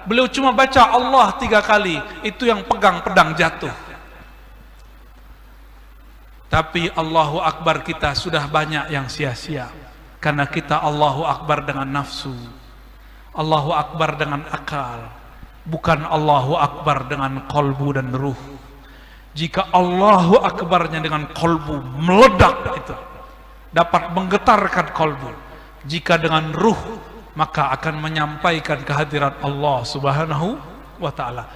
Beliau cuma baca Allah 3 kali, itu yang pegang pedang jatuh. Tapi Allahu Akbar kita sudah banyak yang sia-sia, karena kita Allahu Akbar dengan nafsu, Allahu Akbar dengan akal, bukan Allahu Akbar dengan kolbu dan ruh. Jika Allahu Akbarnya dengan kolbu, meledak itu, dapat menggetarkan kolbu. Jika dengan ruh, maka akan menyampaikan kehadiran Allah Subhanahu wa ta'ala.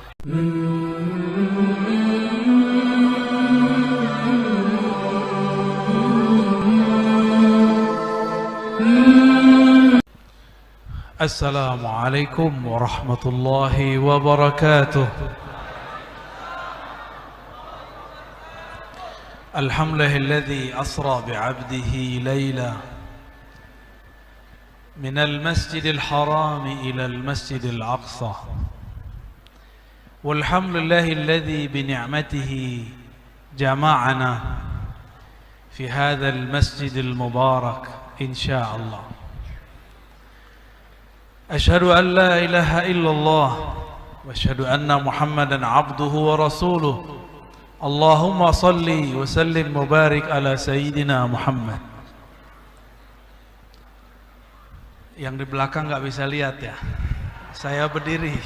Assalamualaikum warahmatullahi wabarakatuh. Alhamdulillahilladzi asra bi'abdihi layla من المسجد الحرام إلى المسجد الأقصى والحمد لله الذي بنعمته جمعنا في هذا المسجد المبارك إن شاء الله. أشهد أن لا إله إلا الله وأشهد أن محمدا عبده ورسوله. اللهم صل وسلم وبارك على سيدنا محمد. Yang di belakang nggak bisa lihat ya, saya berdiri.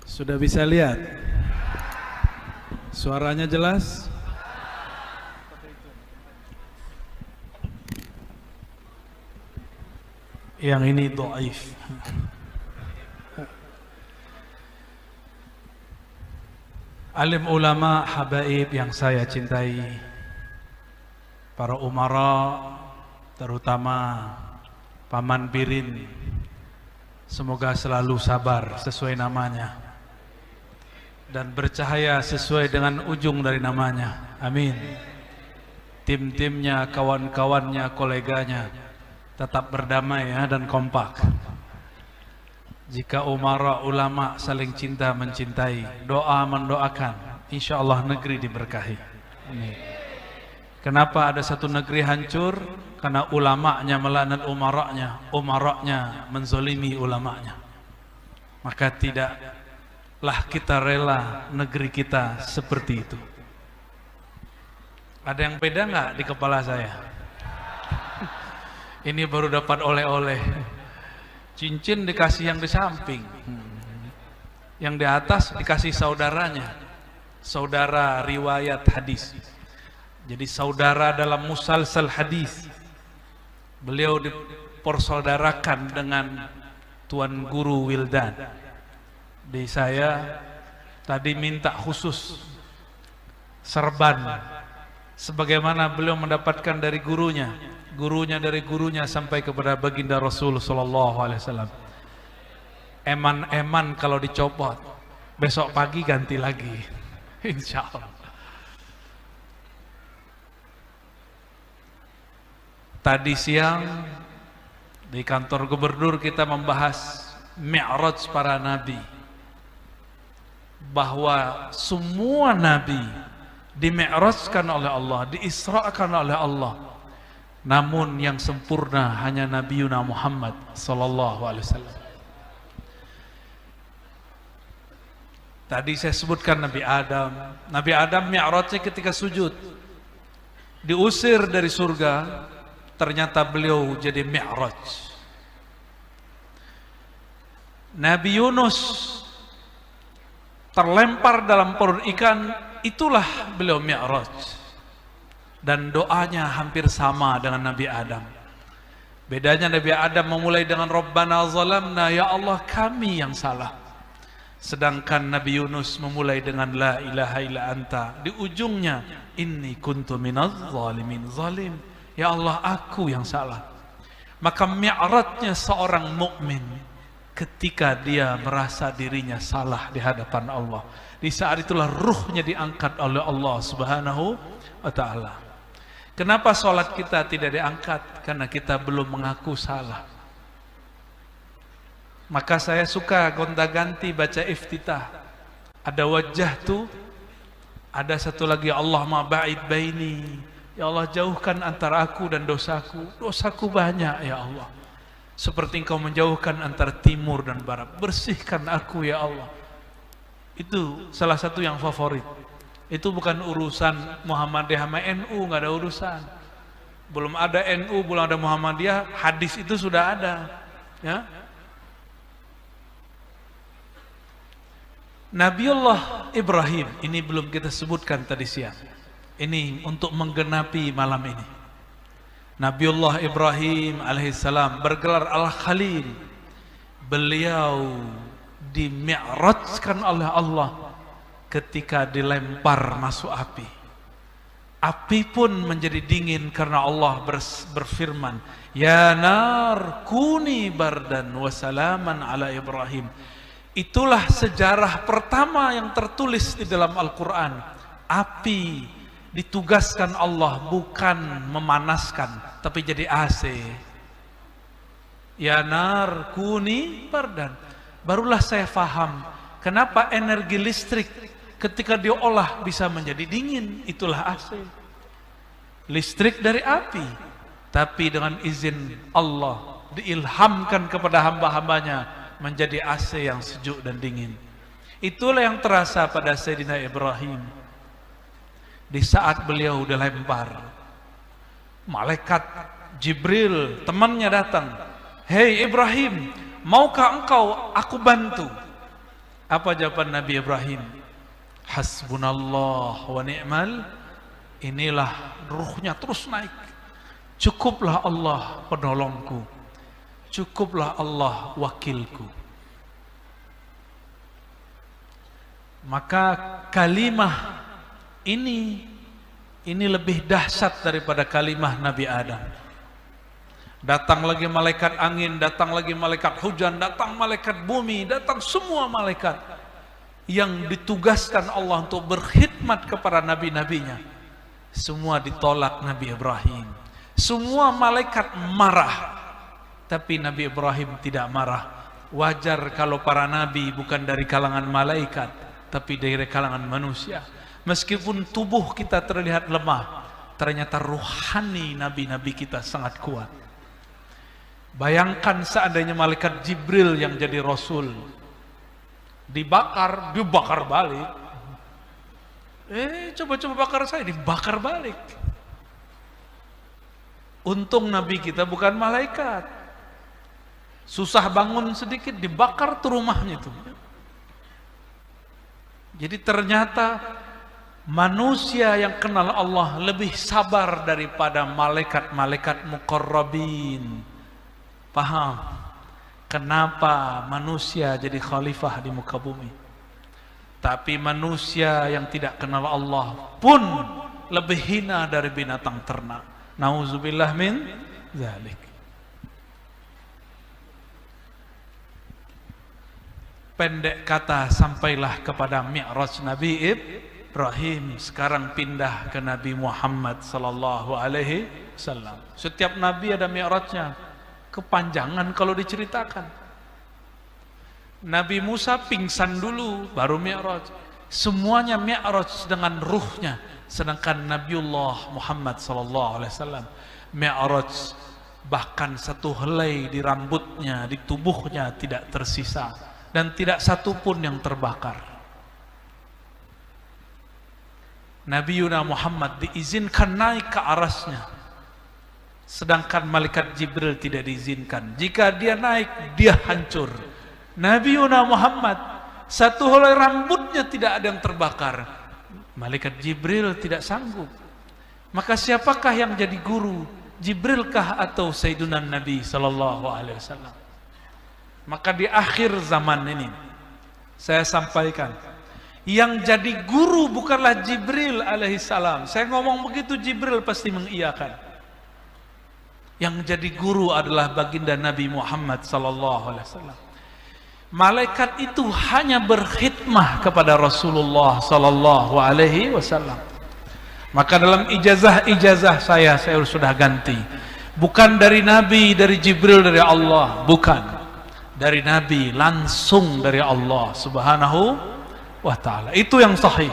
Sudah bisa lihat? Suaranya jelas? Yang ini dhaif. Alim ulama habaib yang saya cintai, para umara, terutama Paman Birin, semoga selalu sabar sesuai namanya dan bercahaya sesuai dengan ujung dari namanya. Amin. Tim-timnya, kawan-kawannya, koleganya tetap berdamai ya, dan kompak. Jika umara ulama saling cinta mencintai, doa mendoakan, insya Allah negeri diberkahi. Ini. Kenapa ada satu negeri hancur? Karena ulamanya melaknat umaranya, umaranya menzolimi ulamanya. Maka tidaklah kita rela negeri kita seperti itu. Ada yang beda nggak di kepala saya? Ini baru dapat oleh-oleh. Cincin dikasih yang di samping, yang di atas dikasih saudaranya, saudara riwayat hadis. Jadi saudara dalam musalsal hadis. Beliau dipersaudarakan dengan Tuan Guru Wildan. Di saya tadi minta khusus serban, sebagaimana beliau mendapatkan dari gurunya. Gurunya dari gurunya sampai kepada baginda Rasul sallallahu alaihi wasallam. Eman-eman kalau dicopot, besok pagi ganti lagi. Insyaallah. Tadi siang di kantor gubernur kita membahas Mi'raj para nabi. Bahwa semua nabi di-mi'rajkan oleh Allah, di-isra'kan oleh Allah. Namun yang sempurna hanya Nabiuna Muhammad sallallahu alaihi wasallam. Tadi saya sebutkan Nabi Adam. Nabi Adam mi'rajnya ketika sujud. Diusir dari surga, ternyata beliau jadi mi'raj. Nabi Yunus terlempar dalam perut ikan, itulah beliau mi'raj. Dan doanya hampir sama dengan Nabi Adam. Bedanya Nabi Adam memulai dengan Rabbana zalamna, ya Allah kami yang salah. Sedangkan Nabi Yunus memulai dengan la ilaha illa anta. Di ujungnya inni kuntu minaz zalimin, zalim. Ya Allah aku yang salah. Maka mi'rajnya seorang mukmin ketika dia merasa dirinya salah di hadapan Allah. Di saat itulah ruhnya diangkat oleh Allah Subhanahu wa ta'ala. Kenapa sholat kita tidak diangkat? Karena kita belum mengaku salah. Maka saya suka gonta-ganti baca iftitah. Ada wajah tu, Ada satu lagi, Allahumma ba'id baini, ya Allah jauhkan antara aku dan dosaku. Dosaku banyak ya Allah, seperti Engkau menjauhkan antara timur dan barat. Bersihkan aku ya Allah. Itu salah satu yang favorit. Itu bukan urusan Muhammadiyah sama NU, nggak ada urusan. Belum ada NU, belum ada Muhammadiyah, hadis itu sudah ada. Ya. Nabiullah Ibrahim, ini belum kita sebutkan tadi siang. Ini untuk menggenapi malam ini. Nabiullah Ibrahim alaihissalam bergelar Al-Khalil. Beliau dimi'rajkan oleh Allah ketika dilempar masuk api. Api pun menjadi dingin karena Allah berfirman, ya nar kuni bardan wa salaman ala Ibrahim. Itulah sejarah pertama yang tertulis di dalam Al-Quran. Api ditugaskan Allah bukan memanaskan, tapi jadi AC. Ya nar kuni bardan. Barulah saya faham kenapa energi listrik ketika diolah bisa menjadi dingin. Itulah AC. Listrik dari api, tapi dengan izin Allah diilhamkan kepada hamba-hambanya menjadi AC yang sejuk dan dingin. Itulah yang terasa pada Sayyidina Ibrahim. Di saat beliau dilempar, malaikat Jibril temannya datang. Hei Ibrahim, maukah engkau aku bantu? Apa jawaban Nabi Ibrahim? Hasbunallah wa ni'mal. Inilah ruhnya terus naik. Cukuplah Allah penolongku, cukuplah Allah wakilku. Maka kalimah ini lebih dahsyat daripada kalimah Nabi Adam. Datang lagi malaikat angin, datang lagi malaikat hujan, datang malaikat bumi, datang semua malaikat yang ditugaskan Allah untuk berkhidmat kepada nabi-nabinya. Semua ditolak Nabi Ibrahim. Semua malaikat marah, tapi Nabi Ibrahim tidak marah. Wajar kalau para nabi bukan dari kalangan malaikat, tapi dari kalangan manusia. Meskipun tubuh kita terlihat lemah, ternyata ruhani nabi-nabi kita sangat kuat. Bayangkan seandainya malaikat Jibril yang jadi rasul, dibakar balik. Coba-coba bakar saya, dibakar balik. Untung nabi kita bukan malaikat. Susah bangun sedikit, dibakar tuh rumahnya tuh. Jadi ternyata manusia yang kenal Allah lebih sabar daripada malaikat-malaikat muqarrabin. Paham kenapa manusia jadi khalifah di muka bumi? Tapi manusia yang tidak kenal Allah pun lebih hina dari binatang ternak. Nauzubillah min dzalik. Pendek kata, sampailah kepada Mi'raj Nabi Ibrahim. Sekarang pindah ke Nabi Muhammad sallallahu alaihi wasallam. Setiap nabi ada Mi'rajnya. Kepanjangan kalau diceritakan. Nabi Musa pingsan dulu baru Mi'raj. Semuanya Mi'raj dengan ruhnya. Sedangkan Nabiullah Muhammad sallallahu alaihi wasallam Mi'raj bahkan satu helai di rambutnya, di tubuhnya tidak tersisa. Dan tidak satu pun yang terbakar. Nabi Yuna Muhammad diizinkan naik ke arasnya, sedangkan malaikat Jibril tidak diizinkan. Jika dia naik, dia hancur. Nabi Yuna Muhammad satu helai rambutnya tidak ada yang terbakar. Malaikat Jibril tidak sanggup. Maka siapakah yang jadi guru? Jibrilkah atau Sayyiduna Nabi sallallahu alaihi wasallam? Maka di akhir zaman ini saya sampaikan, yang jadi guru bukanlah Jibril alaihissalam. Saya ngomong begitu Jibril pasti mengiyakan. Yang jadi guru adalah baginda Nabi Muhammad sallallahu alaihi wasallam. Malaikat itu hanya berkhidmah kepada Rasulullah sallallahu alaihi wasallam. Maka dalam ijazah saya sudah ganti. Bukan dari Nabi, dari Jibril, dari Allah, bukan. Dari Nabi, langsung dari Allah subhanahu wa ta'ala. Itu yang sahih.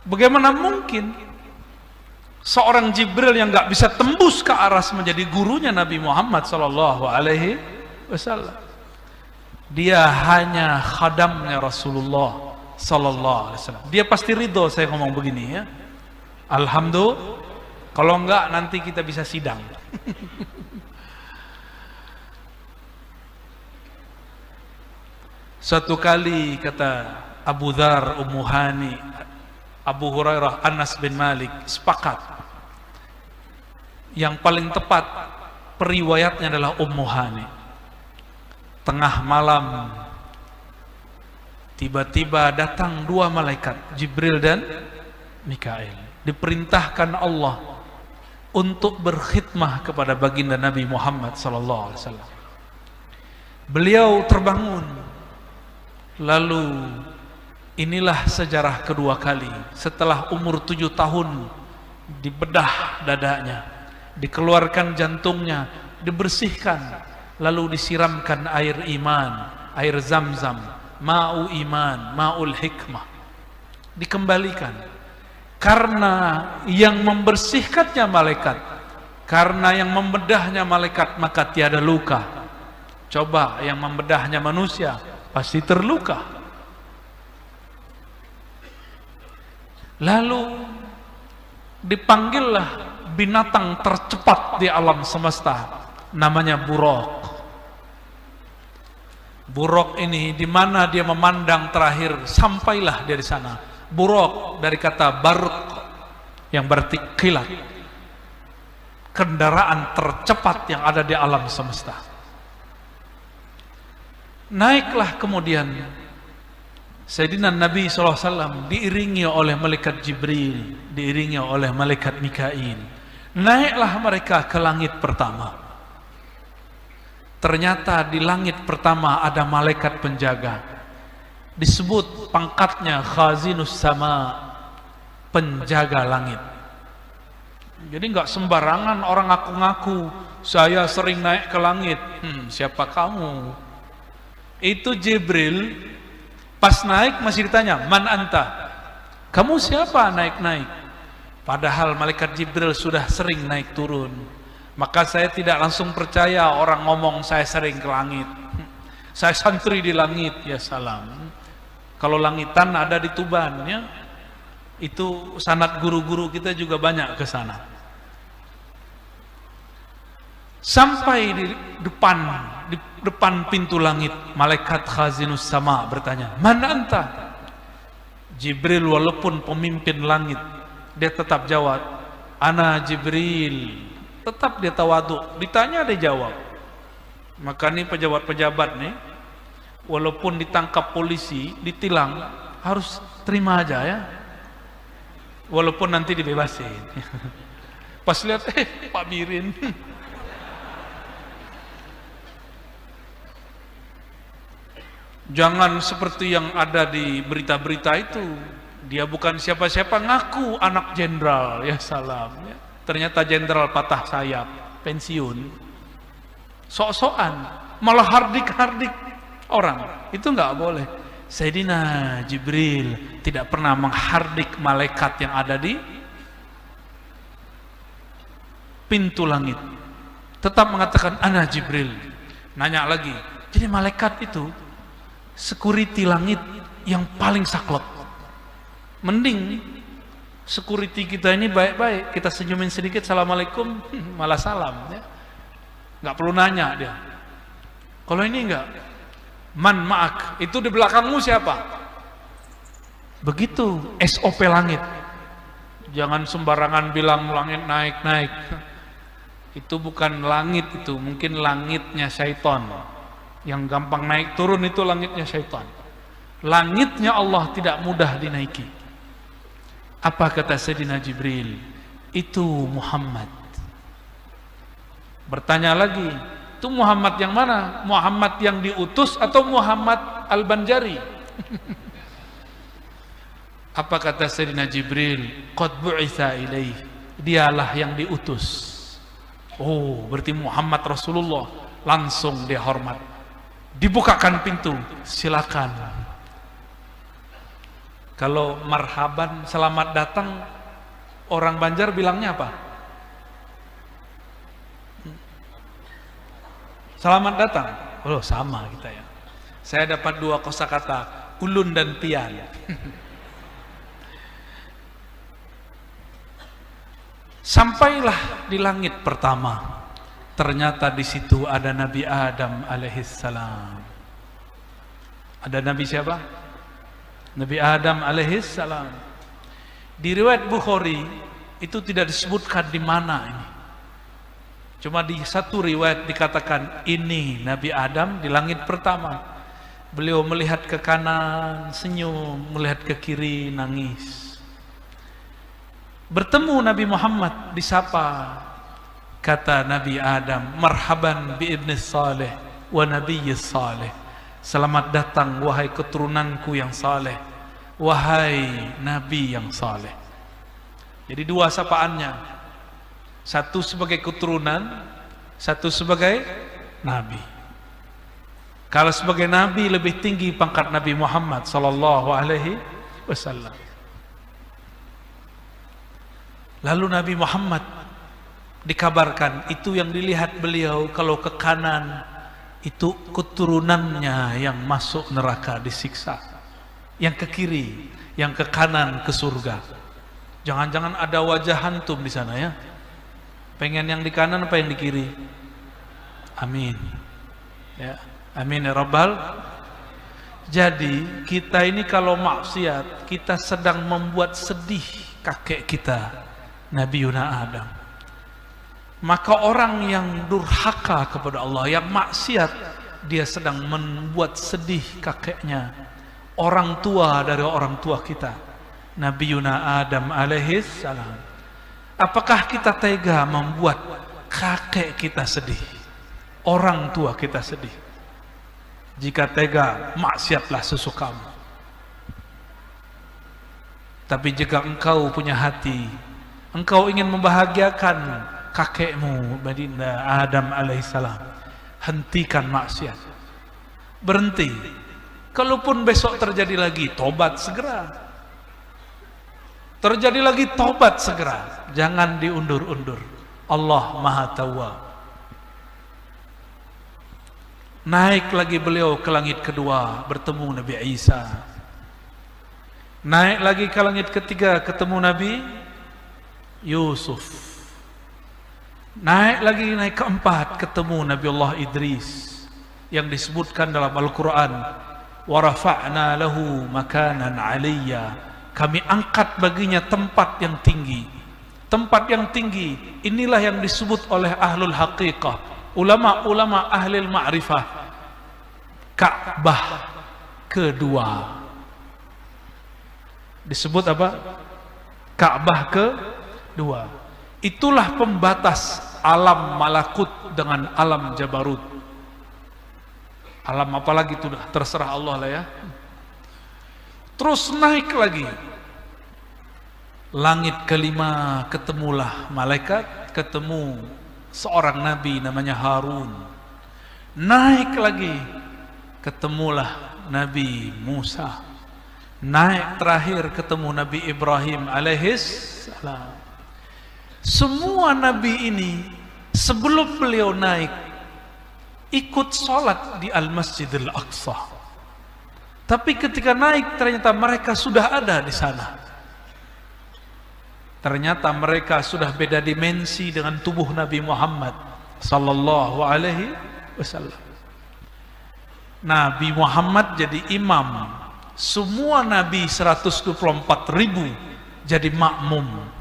Bagaimana mungkin seorang Jibril yang nggak bisa tembus ke aras menjadi gurunya Nabi Muhammad sallallahu alaihi wasallam? Dia hanya khadamnya Rasulullah sallallahu alaihi wasallam. Dia pasti ridho saya ngomong begini ya. Alhamdulillah. Kalau enggak nanti kita bisa sidang. Suatu kali kata Abu Dzar, Ummu Hani, Abu Hurairah, Anas bin Malik sepakat yang paling tepat periwayatnya adalah Ummu Hani. Tengah malam tiba-tiba datang dua malaikat, Jibril dan Mikail, diperintahkan Allah untuk berkhidmah kepada baginda Nabi Muhammad sallallahu alaihi wasallam. Beliau terbangun. Lalu inilah sejarah kedua kali setelah umur 7 tahun dibedah dadanya, dikeluarkan jantungnya, dibersihkan, lalu disiramkan air iman, air zam-zam, ma'u iman, ma'ul hikmah, dikembalikan. Karena yang membersihkannya malaikat, karena yang membedahnya malaikat, maka tiada luka. Coba yang membedahnya manusia, pasti terluka. Lalu dipanggillah binatang tercepat di alam semesta, namanya buraq. Buraq ini di mana dia memandang terakhir, sampailah dari sana. Buraq dari kata barq yang berarti kilat, kendaraan tercepat yang ada di alam semesta. Naiklah kemudian Sayyidina Nabi SAW diiringi oleh malaikat Jibril, diiringi oleh malaikat Mikail. Naiklah mereka ke langit pertama. Ternyata di langit pertama ada malaikat penjaga, disebut pangkatnya Khazinus Sama, penjaga langit. Jadi nggak sembarangan orang ngaku-ngaku saya sering naik ke langit. Siapa kamu? Itu Jibril pas naik masih ditanya, man anta? Kamu siapa naik-naik? Padahal malaikat Jibril sudah sering naik turun. Maka saya tidak langsung percaya orang ngomong saya sering ke langit. Saya santri di langit, ya salam. Kalau langitan ada di Tuban ya. Itu sanad guru-guru kita juga banyak ke sana. Sampai di depan pintu langit, malaikat Khazinus Sama bertanya, "Man anta?" Jibril walaupun pemimpin langit, dia tetap jawab, "Ana Jibril." Tetap dia tawadhu, ditanya dia jawab. Maka nih pejabat-pejabat nih, walaupun ditangkap polisi, ditilang, harus terima aja ya. Walaupun nanti dibebasin. Pas lihat, Pak Mirin. Jangan seperti yang ada di berita-berita itu. Dia bukan siapa-siapa, ngaku anak jenderal, ya salam. Ya. Ternyata jenderal patah sayap, pensiun. Sok-sokan, malah hardik-hardik orang. Itu nggak boleh. Sayyidina Jibril tidak pernah menghardik malaikat yang ada di pintu langit. Tetap mengatakan, "Ana Jibril." Nanya lagi, jadi malaikat itu security langit yang paling saklek. Mending security kita ini baik-baik, kita senyumin sedikit, "Assalamualaikum," malah salam ya. Nggak perlu nanya dia. Kalau ini enggak, "Man ma'ak," itu di belakangmu siapa? Begitu SOP langit. Jangan sembarangan bilang langit naik-naik. Itu bukan langit, itu mungkin langitnya syaitan. Yang gampang naik turun itu langitnya syaitan. Langitnya Allah tidak mudah dinaiki. Apa kata Sayyidina Jibril? Itu Muhammad. Bertanya lagi, itu Muhammad yang mana? Muhammad yang diutus atau Muhammad Al-Banjari? Apa kata Sayyidina Jibril? Qad bu'itha ilaih. Dialah yang diutus. Oh, berarti Muhammad Rasulullah. Langsung dia hormat. Dibukakan pintu, silakan. Kalau marhaban, selamat datang, orang Banjar bilangnya apa? Selamat datang. Oh, sama kita ya. Saya dapat dua kosakata, ulun dan pian. Sampailah di langit pertama. Ternyata di situ ada Nabi Adam alaihissalam. Ada Nabi siapa? Nabi Adam alaihissalam. Di riwayat Bukhari itu tidak disebutkan di mana ini. Cuma di satu riwayat dikatakan ini Nabi Adam di langit pertama. Beliau melihat ke kanan senyum, melihat ke kiri nangis. Bertemu Nabi Muhammad, disapa. Kata Nabi Adam, marhaban bi ibni salih wa nabiyyis salih. Selamat datang wahai keturunanku yang saleh, wahai nabi yang saleh. Jadi dua sapaannya, satu sebagai keturunan, satu sebagai nabi. Kalau sebagai nabi lebih tinggi pangkat Nabi Muhammad sallallahu alaihi wasallam. Lalu Nabi Muhammad dikabarkan itu yang dilihat beliau, kalau ke kanan itu keturunannya yang masuk neraka disiksa, yang ke kiri, yang ke kanan ke surga. Jangan-jangan ada wajah hantum di sana ya. Pengen yang di kanan apa yang di kiri? Amin. Ya, amin ya rabbal. Jadi kita ini kalau maksiat, kita sedang membuat sedih kakek kita Nabi Yuna Adam. Maka orang yang durhaka kepada Allah, yang maksiat, dia sedang membuat sedih kakeknya, orang tua dari orang tua kita, Nabi Yuna Adam alaihis salam. Apakah kita tega membuat kakek kita sedih, orang tua kita sedih? Jika tega, maksiatlah sesukamu. Tapi jika engkau punya hati, engkau ingin membahagiakan kakekmu Baginda Adam alaihissalam, hentikan maksiat, berhenti. Kalaupun besok terjadi lagi, tobat segera. Terjadi lagi, tobat segera, jangan diundur-undur. Allah Maha Tawwab. Naik lagi beliau ke langit kedua, bertemu Nabi Isa. Naik lagi ke langit ketiga, ketemu Nabi Yusuf. Naik lagi, naik keempat, ketemu Nabi Allah Idris yang disebutkan dalam Al-Quran, wa rafa'na lahu makanan 'aliyya. Kami angkat baginya tempat yang tinggi. Tempat yang tinggi inilah yang disebut oleh ahlul haqiqah, ulama-ulama ahlul ma'rifah, Ka'bah kedua. Disebut apa? Ka'bah kedua. Itulah pembatas alam malakut dengan alam jabarut. Alam apalagi itu terserah Allah lah ya. Terus naik lagi, langit kelima, ketemulah malaikat, ketemu seorang nabi namanya Harun. Naik lagi, ketemulah Nabi Musa. Naik terakhir, ketemu Nabi Ibrahim alaihis salam. Semua nabi ini sebelum beliau naik ikut sholat di Al-Masjidil Aqsa. Tapi ketika naik ternyata mereka sudah ada di sana. Ternyata mereka sudah beda dimensi dengan tubuh Nabi Muhammad sallallahu alaihi wasallam. Nabi Muhammad jadi imam, semua nabi 124.000 jadi makmum.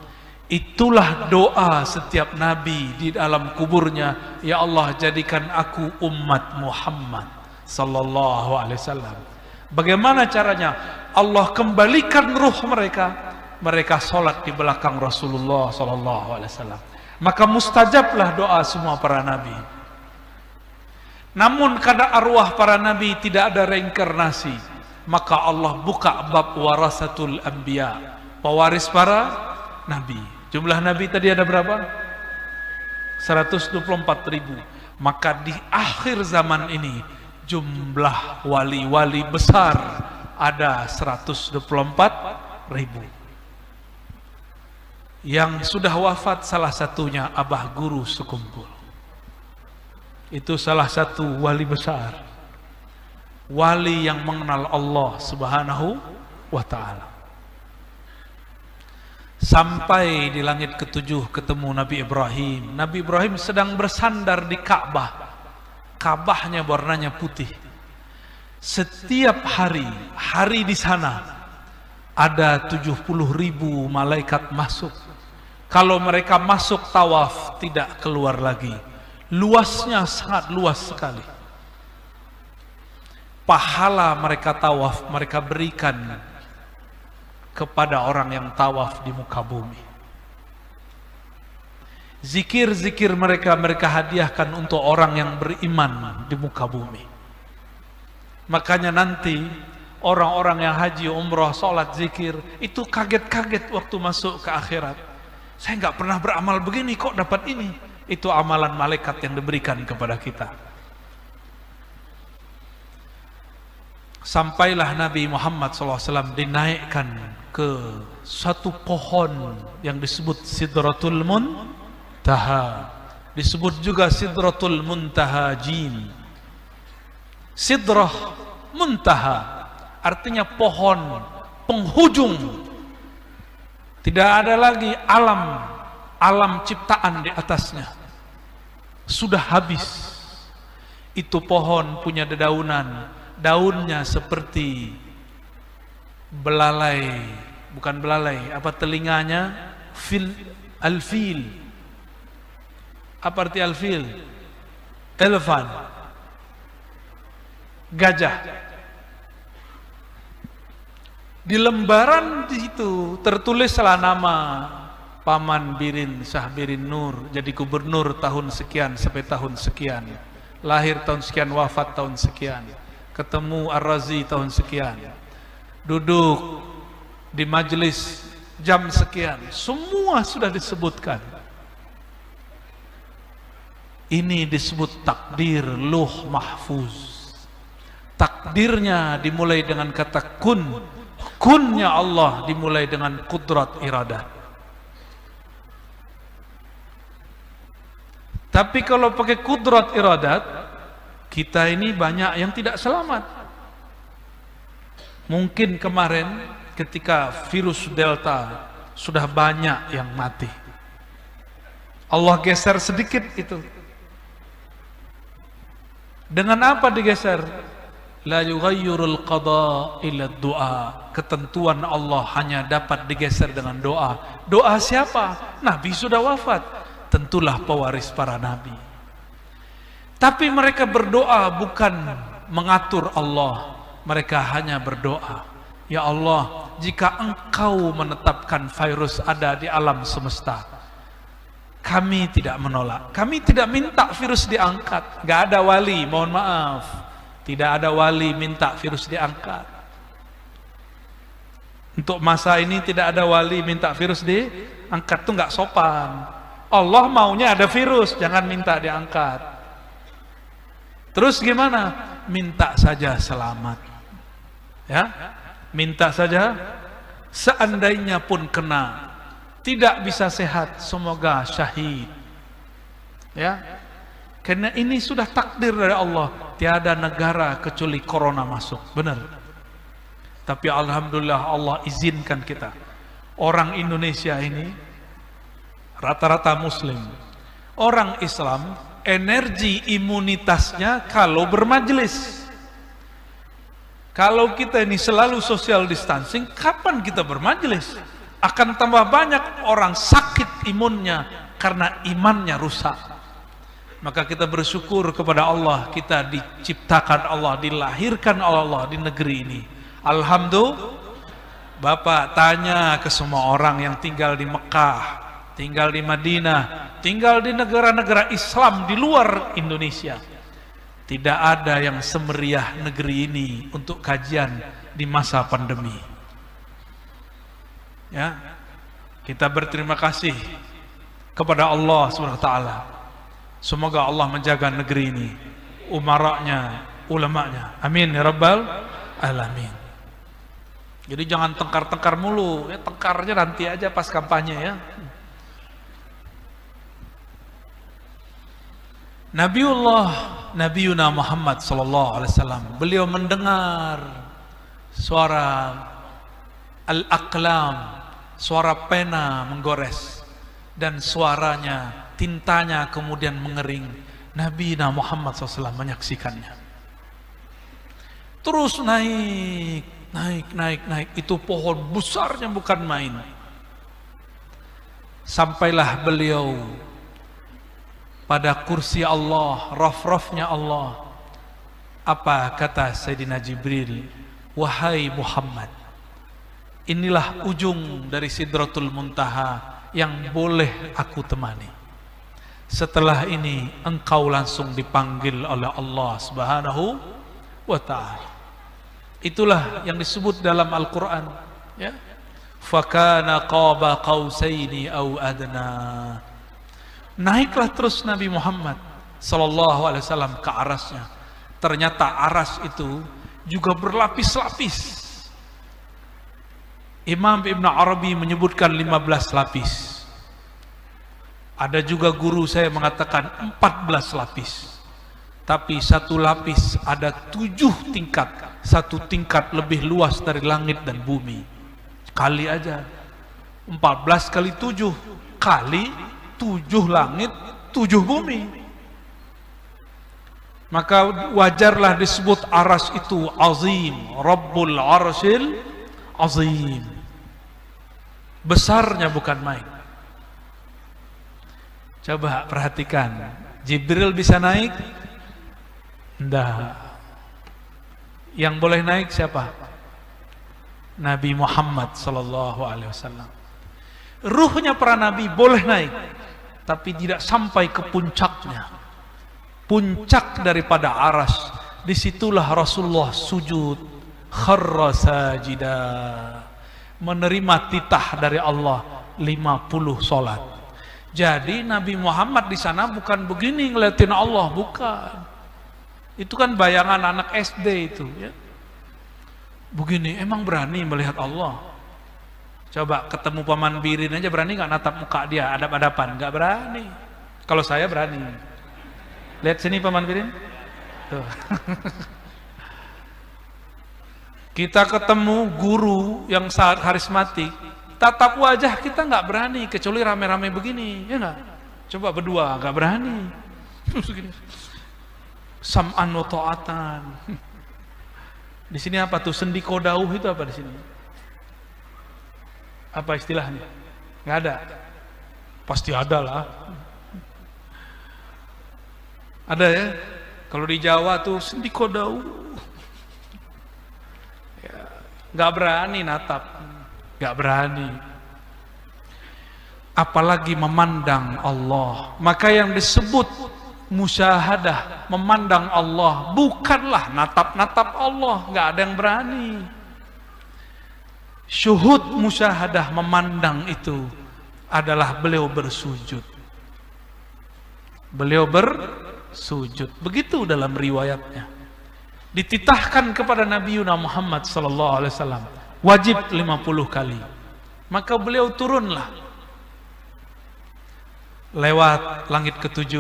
Itulah doa setiap nabi di dalam kuburnya, ya Allah jadikan aku umat Muhammad sallallahu alaihi wasallam. Bagaimana caranya? Allah kembalikan ruh mereka, mereka sholat di belakang Rasulullah sallallahu alaihi wasallam. Maka mustajablah doa semua para nabi. Namun karena arwah para nabi tidak ada reinkarnasi, maka Allah buka bab warasatul anbiya, pewaris para nabi. Jumlah nabi tadi ada berapa? 124.000. Maka di akhir zaman ini jumlah wali-wali besar ada 124.000. Yang sudah wafat salah satunya abah guru sekumpul. Itu salah satu wali besar, wali yang mengenal Allah Subhanahu wa ta'ala. Sampai di langit ketujuh ketemu Nabi Ibrahim. Nabi Ibrahim sedang bersandar di Ka'bah. Ka'bahnya warnanya putih. Setiap hari di sana ada 70.000 malaikat masuk. Kalau mereka masuk tawaf tidak keluar lagi. Luasnya sangat luas sekali. Pahala mereka tawaf mereka berikan kepada orang yang tawaf di muka bumi. Zikir-zikir mereka hadiahkan untuk orang yang beriman di muka bumi. Makanya nanti orang-orang yang haji, umrah, sholat, zikir itu kaget-kaget waktu masuk ke akhirat. Saya nggak pernah beramal begini kok dapat ini. Itu amalan malaikat yang diberikan kepada kita. Sampailah Nabi Muhammad SAW dinaikkan ke satu pohon yang disebut Sidratul Muntaha, disebut juga Sidratul Muntaha Jin. Sidrah Muntaha artinya pohon penghujung. Tidak ada lagi alam ciptaan di atasnya. Sudah habis. Itu pohon punya dedaunan, daunnya seperti belalai, bukan belalai, apa telinganya? Alfil. Apa arti alfil? Elephant. Gajah. Di lembaran di situ tertulislah nama Paman Birin Syah Birin Nur, jadi gubernur tahun sekian sampai tahun sekian, lahir tahun sekian, wafat tahun sekian, ketemu Ar-Razi tahun sekian, duduk di majelis jam sekian, semua sudah disebutkan. Ini disebut takdir Lauh Mahfuz. Takdirnya dimulai dengan kata kun. Kunnya Allah dimulai dengan kudrat iradah. Tapi kalau pakai kudrat iradat, kita ini banyak yang tidak selamat. Mungkin kemarin ketika virus Delta sudah banyak yang mati. Allah geser sedikit itu. Dengan apa digeser? La yughayyirul qada illa du'a. Ketentuan Allah hanya dapat digeser dengan doa. Doa siapa? Nabi sudah wafat. Tentulah pewaris para nabi. Tapi mereka berdoa bukan mengatur Allah. Mereka hanya berdoa, ya Allah, jika Engkau menetapkan virus ada di alam semesta, kami tidak menolak. Kami tidak minta virus diangkat. Gak ada wali, mohon maaf, tidak ada wali minta virus diangkat. Untuk masa ini tidak ada wali minta virus diangkat, itu nggak sopan. Allah maunya ada virus, jangan minta diangkat. Terus gimana? Minta saja selamat. Ya, minta saja. Seandainya pun kena, tidak bisa sehat, semoga syahid. Ya, karena ini sudah takdir dari Allah. Tiada negara kecuali corona masuk, benar. Tapi alhamdulillah Allah izinkan kita. Orang Indonesia ini rata-rata muslim. Orang Islam energi imunitasnya kalau bermajelis. Kalau kita ini selalu social distancing, kapan kita bermajelis? Akan tambah banyak orang sakit imunnya karena imannya rusak. Maka kita bersyukur kepada Allah, kita diciptakan Allah, dilahirkan Allah di negeri ini. Alhamdulillah. Bapak tanya ke semua orang yang tinggal di Mekah, tinggal di Madinah, tinggal di negara-negara Islam di luar Indonesia, tidak ada yang semeriah negeri ini untuk kajian di masa pandemi. Ya, kita berterima kasih kepada Allah SWT. Semoga Allah menjaga negeri ini, umaranya, ulamanya. Amin ya rabbal alamin. Jadi jangan tengkar-tengkar mulu, ya tengkarnya nanti aja pas kampanye ya. Nabiuna Muhammad sallallahu alaihi wasallam, beliau mendengar suara al-aqlam, suara pena menggores, dan suaranya, tintanya kemudian mengering. Nabiuna Muhammad SAW menyaksikannya. Terus naik. Itu pohon besarnya bukan main. Sampailah beliau pada kursi Allah, raf-rafnya Allah. Apa kata Sayyidina Jibril? Wahai Muhammad, inilah ujung dari Sidratul Muntaha yang boleh aku temani. Setelah ini engkau langsung dipanggil oleh Allah Subhanahu wa ta'ala. Itulah yang disebut dalam Al-Quran, ya. Fakana qaba qausaini au adna. Naiklah terus Nabi Muhammad sallallahu alaihi wasallam ke arasnya. Ternyata aras itu juga berlapis-lapis. Imam Ibn Arabi menyebutkan 15 lapis. Ada juga guru saya mengatakan 14 lapis. Tapi satu lapis ada 7 tingkat. Satu tingkat lebih luas dari langit dan bumi. Kali aja 14 kali 7 kali 7 langit, 7 bumi. Maka wajarlah disebut aras itu azim, Rabbul Arsyil azim. Besarnya bukan main. Coba perhatikan, Jibril bisa naik? Enggak. Yang boleh naik siapa? Nabi Muhammad sallallahu alaihi wasallam. Ruhnya para nabi boleh naik, tapi tidak sampai ke puncaknya. Puncak daripada aras, disitulah Rasulullah sujud, kharra sajida, menerima titah dari Allah 50 solat. Jadi Nabi Muhammad di sana bukan begini ngeliatin Allah, bukan. Itu kan bayangan anak SD itu, ya. Begini, emang berani melihat Allah? Coba ketemu Paman Birin aja berani nggak natap muka dia, adap-adapan? Nggak berani. Kalau saya berani. Lihat sini Paman Birin. Tuh. Kita ketemu guru yang sangat karismatik, tatap wajah kita nggak berani, kecuali rame-rame begini, ya nggak? Coba berdua nggak berani. Sam'an wa ta'atan. Di sini apa tuh sendi kodauh itu apa di sini? Apa istilahnya? Nggak ada. Pasti ada lah. Ada ya? Kalau di Jawa tuh sendi kodauh. Ya, nggak berani natap, nggak berani. Apalagi memandang Allah. Maka yang disebut musyahadah, memandang Allah, bukanlah natap-natap Allah, nggak ada yang berani. Syuhud musyahadah, memandang itu adalah beliau bersujud. Beliau bersujud. Begitu dalam riwayatnya. Dititahkan kepada Nabi Muhammad sallallahu alaihi wasallam, wajib 50 kali. Maka beliau turunlah lewat langit ke-7.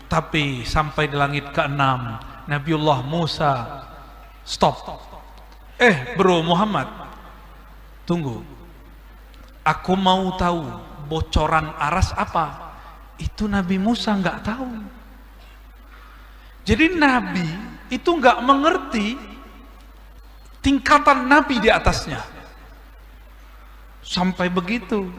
Tapi sampai di langit ke-6, Nabiullah Musa stop. Bro Muhammad, tunggu. Aku mau tahu bocoran aras apa. Itu Nabi Musa nggak tahu. Jadi Nabi itu nggak mengerti tingkatan Nabi di atasnya. Sampai begitu.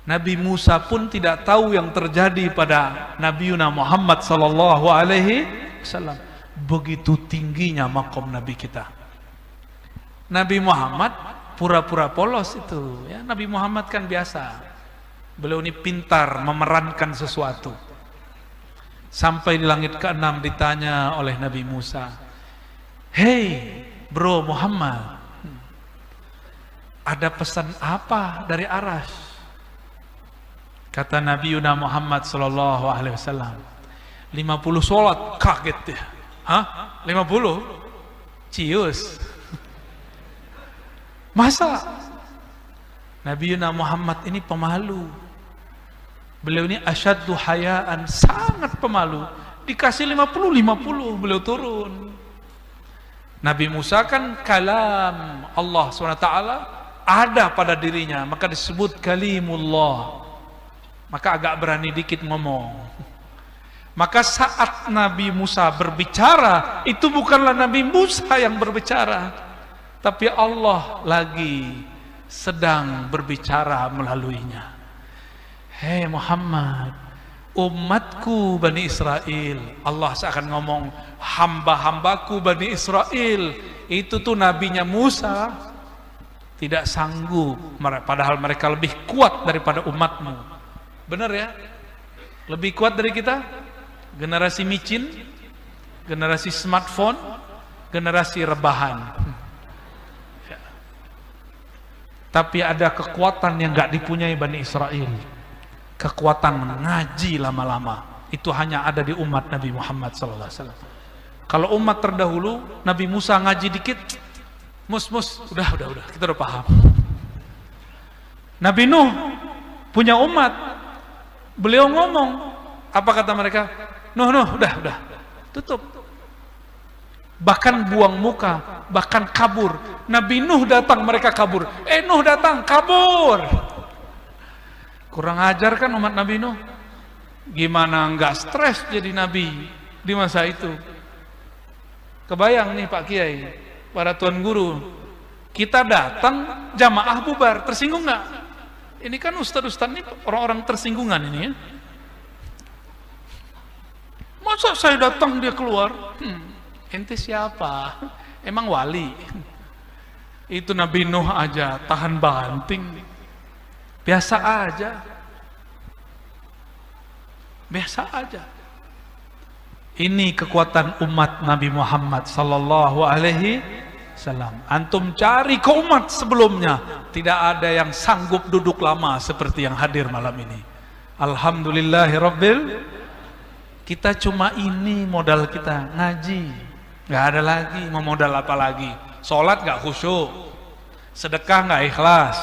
Nabi Musa pun tidak tahu yang terjadi pada Nabiuna Muhammad sallallahu alaihi wasallam. Begitu tingginya makom Nabi kita. Nabi Muhammad pura-pura polos itu, ya. Nabi Muhammad kan biasa. Beliau ini pintar memerankan sesuatu. Sampai di langit ke-6 ditanya oleh Nabi Musa, "Hei, bro Muhammad, ada pesan apa dari aras?" Kata Nabi Muhammad sallallahu alaihi wasallam, 50 sholat. Kaget ya. Hah? 50? Cius. Masa Nabi Muhammad ini pemalu. Beliau ini asyaddu hayaan, sangat pemalu. Dikasih 50 beliau turun. Nabi Musa kan kalam Allah SWT ada pada dirinya, maka disebut kalimullah. Maka agak berani dikit ngomong. Maka saat Nabi Musa berbicara, itu bukanlah Nabi Musa yang berbicara, tapi Allah lagi sedang berbicara melaluinya. Hei Muhammad, umatku Bani Israel. Allah seakan ngomong, hamba-hambaku Bani Israel. Itu tuh nabinya Musa tidak sanggup, padahal mereka lebih kuat daripada umatmu. Benar ya? Lebih kuat dari kita? Generasi micin, generasi smartphone, generasi rebahan. Ya. Tapi ada kekuatan yang gak dipunyai Bani Israel. Kekuatan ngaji lama-lama. Itu hanya ada di umat Nabi Muhammad SAW. Kalau umat terdahulu, Nabi Musa ngaji dikit, udah, kita udah paham. Nabi Nuh punya umat, beliau ngomong, apa kata mereka? Nuh, udah, tutup. Bahkan buang muka, bahkan kabur. Nabi Nuh datang, mereka kabur. Nuh datang, kabur. Kurang ajar kan umat Nabi Nuh? Gimana nggak stres jadi nabi di masa itu? Kebayang nih Pak Kiai, para tuan guru, kita datang jamaah bubar, tersinggung nggak? Ini kan ustadz-ustadz ini orang-orang tersinggungan ini ya. Masa saya datang dia keluar? Ente siapa? Emang wali? Itu Nabi Nuh aja tahan banting. Biasa aja. Biasa aja. Ini kekuatan umat Nabi Muhammad sallallahu alaihi wasallam. Antum cari ke umat sebelumnya, tidak ada yang sanggup duduk lama seperti yang hadir malam ini. Alhamdulillahirabbil. Kita cuma ini modal kita, ngaji. Nggak ada lagi, mau modal apa lagi? Sholat nggak khusyuk, sedekah nggak ikhlas,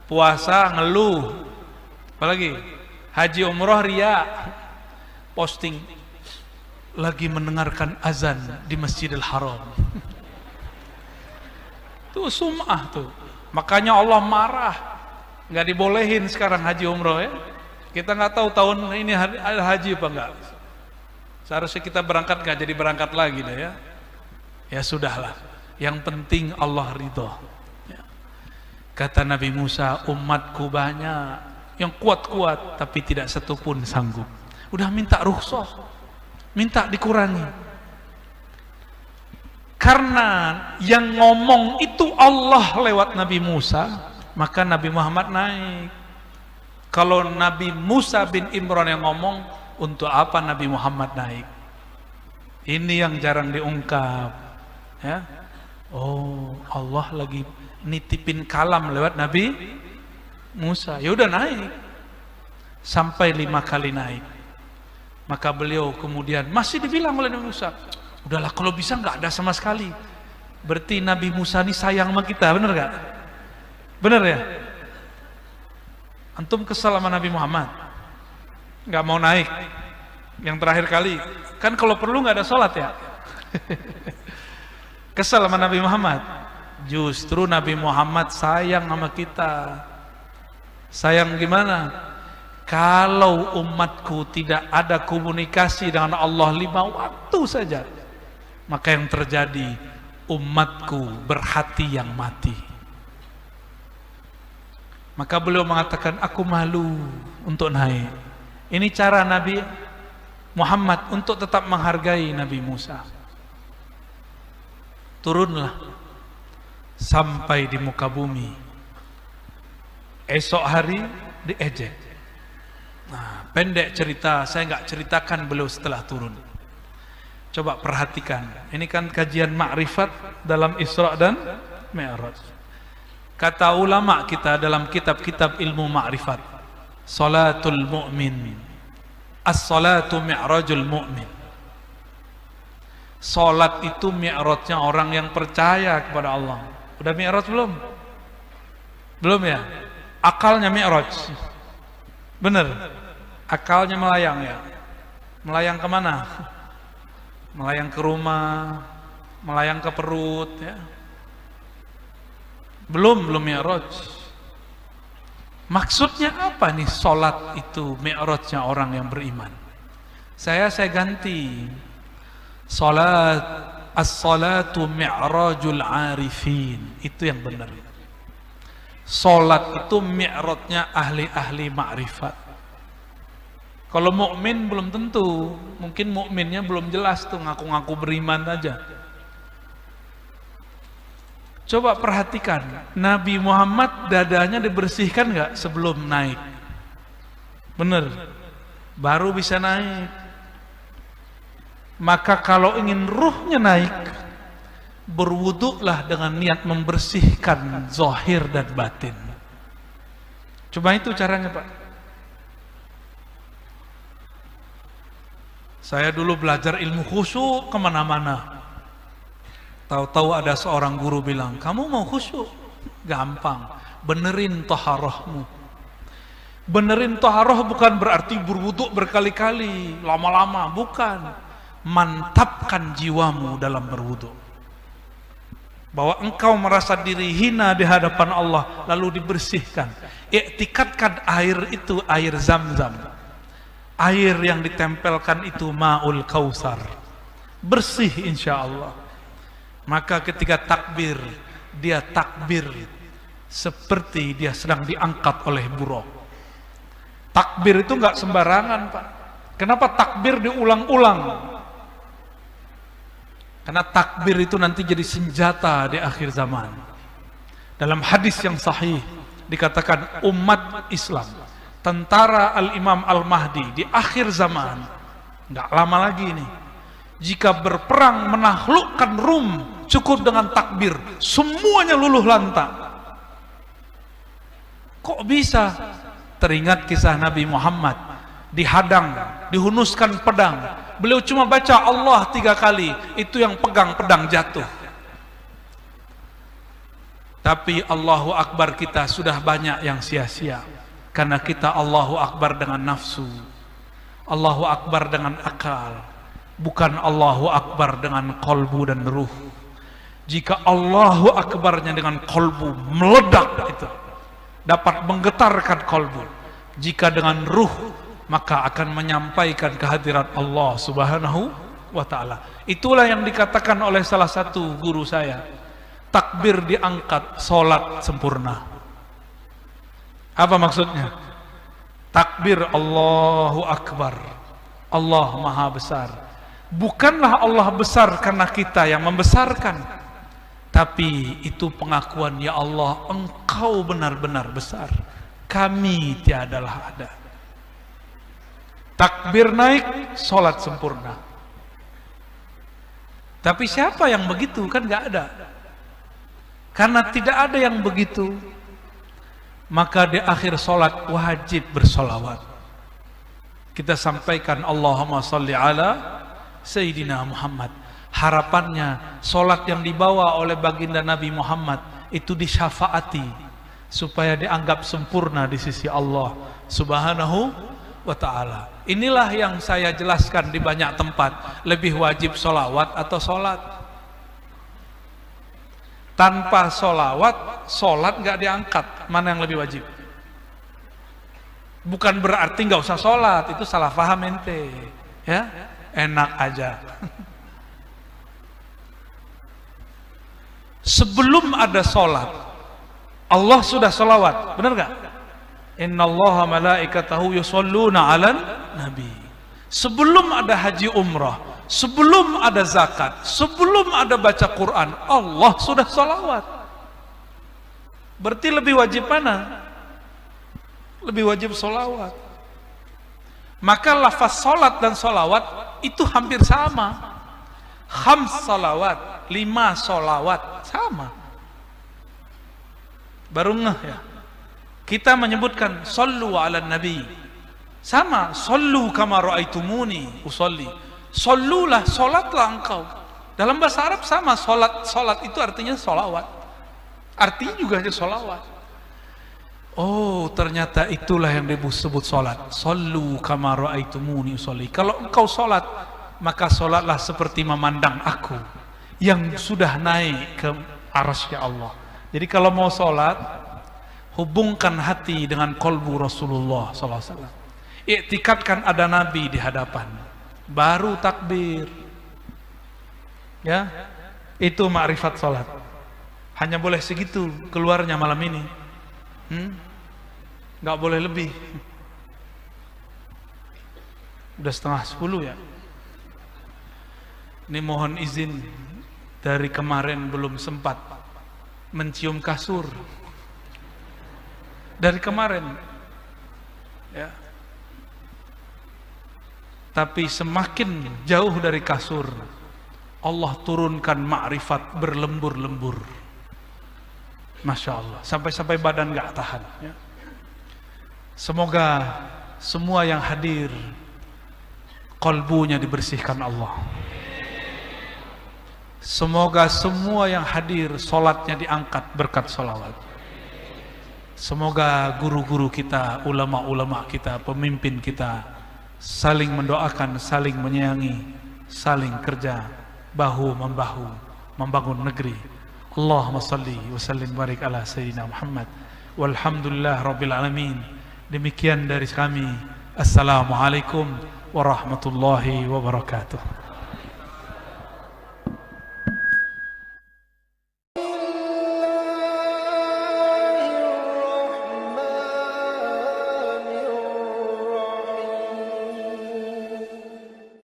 puasa ngeluh, apalagi haji umroh ria, posting lagi mendengarkan azan di Masjidil Haram. Tuh sum'ah tuh. Makanya Allah marah, nggak dibolehin sekarang haji umroh ya. Kita nggak tahu tahun ini ada haji apa enggak. Seharusnya kita berangkat nggak jadi berangkat lagi deh ya. Ya sudahlah. Yang penting Allah ridho. Ya. Kata Nabi Musa, umatku banyak yang kuat-kuat tapi tidak satu pun sanggup. Udah minta rukhsah, minta dikurangi. Karena yang ngomong itu Allah lewat Nabi Musa, maka Nabi Muhammad naik. Kalau Nabi Musa bin Imran yang ngomong, untuk apa Nabi Muhammad naik? Ini yang jarang diungkap ya. Oh, Allah lagi nitipin kalam lewat Nabi Musa. Ya udah naik. Sampai 5 kali naik. Maka beliau kemudian masih dibilang oleh Nabi Musa, udahlah kalau bisa nggak ada sama sekali. Berarti Nabi Musa ini sayang sama kita, bener gak? Bener ya? Antum kesal sama Nabi Muhammad, nggak mau naik. Yang terakhir kali, kan kalau perlu nggak ada sholat ya. Kesal sama Nabi Muhammad. Justru Nabi Muhammad sayang sama kita. Sayang gimana? Kalau umatku tidak ada komunikasi dengan Allah 5 waktu saja, maka yang terjadi umatku berhati yang mati. Maka beliau mengatakan, aku malu untuk naik. Ini cara Nabi Muhammad untuk tetap menghargai Nabi Musa. Turunlah sampai di muka bumi. Esok hari diejek. Nah, pendek cerita, saya nggak ceritakan beliau setelah turun. Coba perhatikan, ini kan kajian ma'rifat dalam Isra dan Mi'raj. Kata ulama kita dalam kitab-kitab ilmu ma'rifat, salatul mu'min, as-salatu mi'rajul mu'min. Salat itu mi'rajnya orang yang percaya kepada Allah. Udah mi'raj belum? Belum ya? Akalnya mi'raj. Bener? Akalnya melayang ya? Melayang kemana? Melayang ke rumah, melayang ke perut ya. Belum mi'raj. Maksudnya apa nih sholat itu mi'rajnya orang yang beriman? Saya ganti. Sholat, as-salatu mi'rajul arifin. Itu yang benar. Sholat itu mi'rajnya ahli-ahli ma'rifat. Kalau mukmin belum tentu, mungkin mukminnya belum jelas tuh, ngaku-ngaku beriman aja. Coba perhatikan, Nabi Muhammad dadanya dibersihkan nggak sebelum naik? Bener, baru bisa naik. Maka kalau ingin ruhnya naik, berwuduklah dengan niat membersihkan zahir dan batin. Coba itu caranya, Pak. Saya dulu belajar ilmu khusyuk kemana-mana. Tahu-tahu ada seorang guru bilang, kamu mau khusyuk? Gampang, benerin taharahmu. Benerin taharah bukan berarti berwuduk berkali-kali, lama-lama, bukan. Mantapkan jiwamu dalam berwuduk. Bahwa engkau merasa diri hina di hadapan Allah, lalu dibersihkan. Iktikadkan air itu air Zam-Zam. Air yang ditempelkan itu ma'ul kausar. Bersih insya Allah. Maka ketika takbir, dia takbir seperti dia sedang diangkat oleh buruk. Takbir itu nggak sembarangan, Pak. Kenapa takbir diulang-ulang? Karena takbir itu nanti jadi senjata di akhir zaman. Dalam hadis yang sahih dikatakan umat Islam, tentara Al-Imam Al-Mahdi di akhir zaman, nggak lama lagi nih, jika berperang menaklukkan Rum, cukup dengan takbir, semuanya luluh lantak. Kok bisa? Teringat kisah Nabi Muhammad dihadang, dihunuskan pedang. Beliau cuma baca Allah 3 kali, itu yang pegang pedang jatuh. Tapi Allahu Akbar kita sudah banyak yang sia-sia. Karena kita Allahu Akbar dengan nafsu, Allahu Akbar dengan akal, bukan Allahu Akbar dengan kolbu dan ruh. Jika Allahu Akbarnya dengan kolbu meledak, itu dapat menggetarkan kolbu. Jika dengan ruh, maka akan menyampaikan kehadiran Allah Subhanahu wa ta'ala. Itulah yang dikatakan oleh salah satu guru saya, takbir diangkat, sholat sempurna. Apa maksudnya? Takbir Allahu Akbar, Allah Maha Besar. Bukanlah Allah besar karena kita yang membesarkan, tapi itu pengakuan, ya Allah, Engkau benar-benar besar, kami tiadalah ada. Takbir naik, sholat sempurna. Tapi siapa yang begitu? Kan gak ada. Karena tidak ada yang begitu, maka di akhir sholat wajib bersolawat. Kita sampaikan Allahumma salli ala Sayyidina Muhammad. Harapannya sholat yang dibawa oleh baginda Nabi Muhammad itu disyafaati, supaya dianggap sempurna di sisi Allah Subhanahu wa ta'ala. Inilah yang saya jelaskan di banyak tempat. Lebih wajib sholawat atau sholat? Tanpa sholawat, sholat nggak diangkat. Mana yang lebih wajib? Bukan berarti nggak usah sholat, itu salah paham ente. Ya, enak aja. Sebelum ada sholat, Allah sudah sholawat, benar nggak? Innallaha malaikatahu yusholluna 'alan nabi. Sebelum ada haji umrah, sebelum ada zakat, sebelum ada baca Quran, Allah sudah sholawat. Berarti lebih wajib mana? Lebih wajib sholawat. Maka lafaz sholat dan sholawat itu hampir sama. Khams sholawat, 5 sholawat, sama. Baru ngeh ya. Kita menyebutkan sallu ala nabi, sama, sallu kama ra'aitumuni usolli. Sallulah, solatlah engkau. Dalam bahasa Arab sama, solat itu artinya solawat. Artinya juga hanya sholawat. Oh, ternyata itulah yang disebut sholat. Sallu kama ra'aitumuni usolli. Kalau engkau sholat, maka sholatlah seperti memandang aku yang sudah naik ke arasy Allah. Jadi kalau mau sholat, hubungkan hati dengan kolbu Rasulullah SAW. Iktikadkan ada Nabi di hadapan, baru takbir. Ya, itu makrifat sholat. Hanya boleh segitu keluarnya malam ini. Nggak boleh lebih. Udah 9:30 ya. Ini mohon izin, dari kemarin belum sempat mencium kasur. Dari kemarin ya. Tapi semakin jauh dari kasur, Allah turunkan makrifat berlembur-lembur. Masya Allah, sampai-sampai badan gak tahan ya. Semoga semua yang hadir qalbunya dibersihkan Allah. Semoga semua yang hadir sholatnya diangkat berkat sholawat. Semoga guru-guru kita, ulama-ulama kita, pemimpin kita saling mendoakan, saling menyayangi, saling kerja bahu membahu membangun negeri. Allahumma salli wa sallim barik ala sayyidina Muhammad walhamdulillah rabbil alamin. Demikian dari kami. Assalamualaikum warahmatullahi wabarakatuh.